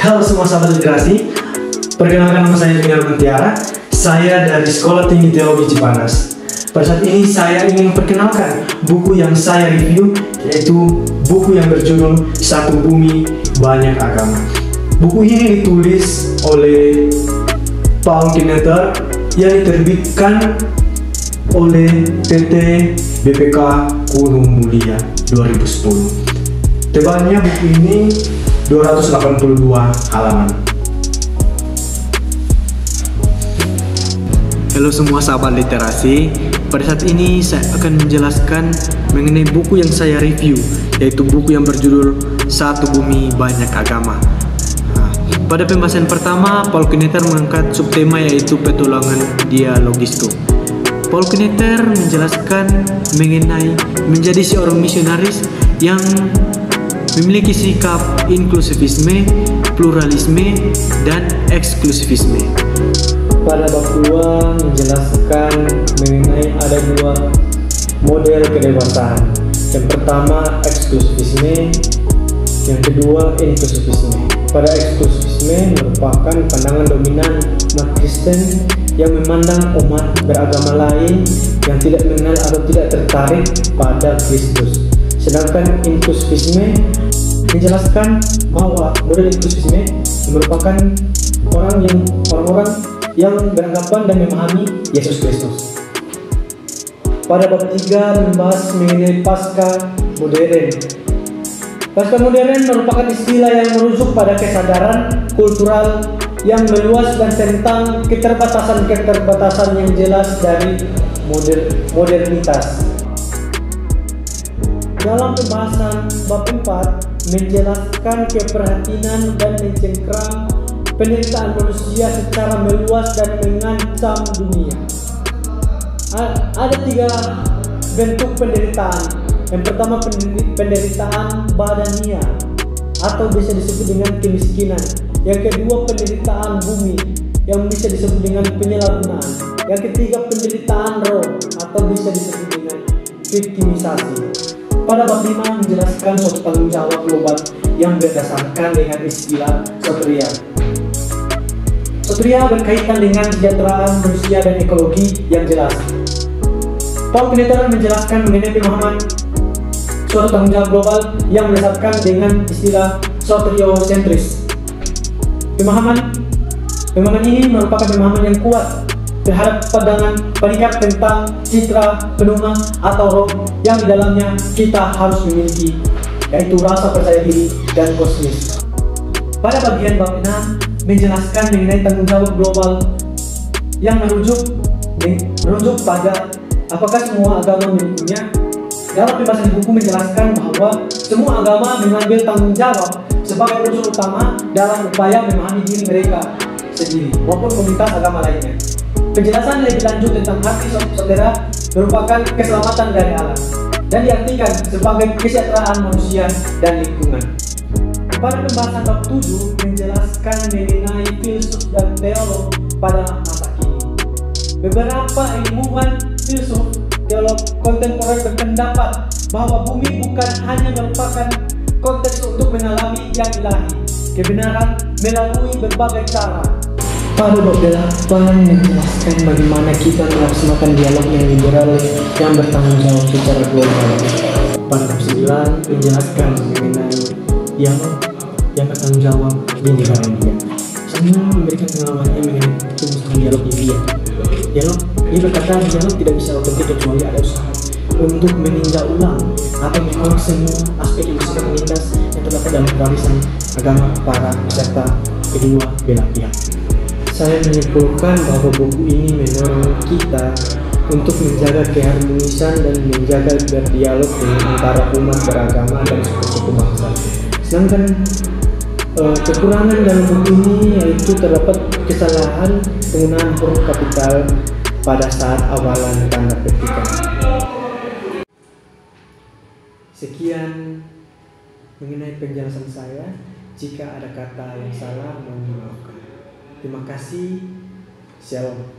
Halo semua sahabat literasi, perkenalkan nama saya Dengar Mentiara. Saya dari Sekolah Tinggi Teologi Cipanas. Pada saat ini saya ingin memperkenalkan buku yang saya review, yaitu buku yang berjudul Satu Bumi Banyak Agama. Buku ini ditulis oleh Paul Knetter yang diterbitkan oleh PT BPK Gunung Mulia 2010. Tebalnya buku ini 282 halaman. Halo semua sahabat literasi, pada saat ini saya akan menjelaskan mengenai buku yang saya review, yaitu buku yang berjudul Satu Bumi Banyak Agama. Pada pembahasan pertama, Paul Knetter mengangkat subtema yaitu petualangan dialogisku. Paul Knetter menjelaskan mengenai menjadi seorang misionaris yang memiliki sikap inklusivisme, pluralisme, dan eksklusivisme. Pada bab 2 menjelaskan mengenai ada dua model kedewasaan. Yang pertama eksklusivisme, yang kedua inklusivisme. Pada eksklusivisme merupakan pandangan dominan umat Kristen yang memandang umat beragama lain yang tidak mengenal atau tidak tertarik pada Kristus. Sedangkan inklusivisme menjelaskan bahwa model inklusivisme merupakan orang-orang yang beranggapan dan memahami Yesus Kristus. Pada bab 3 membahas mengenai pasca modern. Pasca modern merupakan istilah yang merujuk pada kesadaran kultural yang meluas dan tentang keterbatasan yang jelas dari modernitas. Dalam pembahasan bab 4 menjelaskan keprihatinan dan mencengkram penderitaan manusia secara meluas dan mengancam dunia. Ada 3 bentuk penderitaan. Yang pertama penderitaan badania atau bisa disebut dengan kemiskinan. Yang kedua penderitaan bumi yang bisa disebut dengan penyalahgunaan. Yang ketiga penderitaan roh atau bisa disebut dengan viktimisasi. Pada bab 5 menjelaskan suatu tanggung jawab global yang berdasarkan dengan istilah soteria. Soteria berkaitan dengan kesejahteraan manusia dan ekologi yang jelas. Paul Knetter menjelaskan mengenai pemahaman suatu tanggung jawab global yang berdasarkan dengan istilah soteriosentris. Pemahaman ini merupakan pemahaman yang kuat terhadap pandangan peningkat tentang citra penuh atau roh yang di dalamnya kita harus memiliki, yaitu rasa percaya diri dan kosmis. Pada bagian bab 6 menjelaskan mengenai tanggung jawab global yang merujuk pada apakah semua agama memilikinya. Dalam pembahasan buku menjelaskan bahwa semua agama mengambil tanggung jawab sebagai unsur utama dalam upaya memahami diri mereka sendiri maupun komunitas agama lainnya. Penjelasan lebih lanjut tentang arti soteria merupakan keselamatan dari alam dan diartikan sebagai kesejahteraan manusia dan lingkungan. Pada pembahasan bab 7 menjelaskan mengenai filsuf dan teolog pada masa kini. Beberapa ilmuwan filsuf teolog kontemporer berpendapat bahwa bumi bukan hanya merupakan konteks untuk mengalami yang ilahi, kebenaran melalui berbagai cara. Pada bab 8 menjelaskan bagaimana kita melaksanakan dialog yang liberal yang bertanggung jawab secara global. Pada bab 9 menjelaskan mengenai dialog yang bertanggung jawab di negara India. Saya memberikan pengalamannya mengenai perumusan dialog di India. Dia berkata dialog tidak bisa otentik kecuali ada usaha untuk meninjau ulang atau mengolah semua aspek yang bersifat menindas yang terdapat dalam warisan agama para peserta kedua belah pihak. Saya menyimpulkan bahwa buku ini mendorong kita untuk menjaga keharmonisan dan menjaga berdialog dengan antara umat beragama dan suku-suku bangsa. Sedangkan kekurangan dalam buku ini yaitu terdapat kesalahan penggunaan huruf kapital pada saat awalan tanda petikan. Sekian mengenai penjelasan saya. Jika ada kata yang salah, mohon dimaafkan. Terima kasih. Shalom.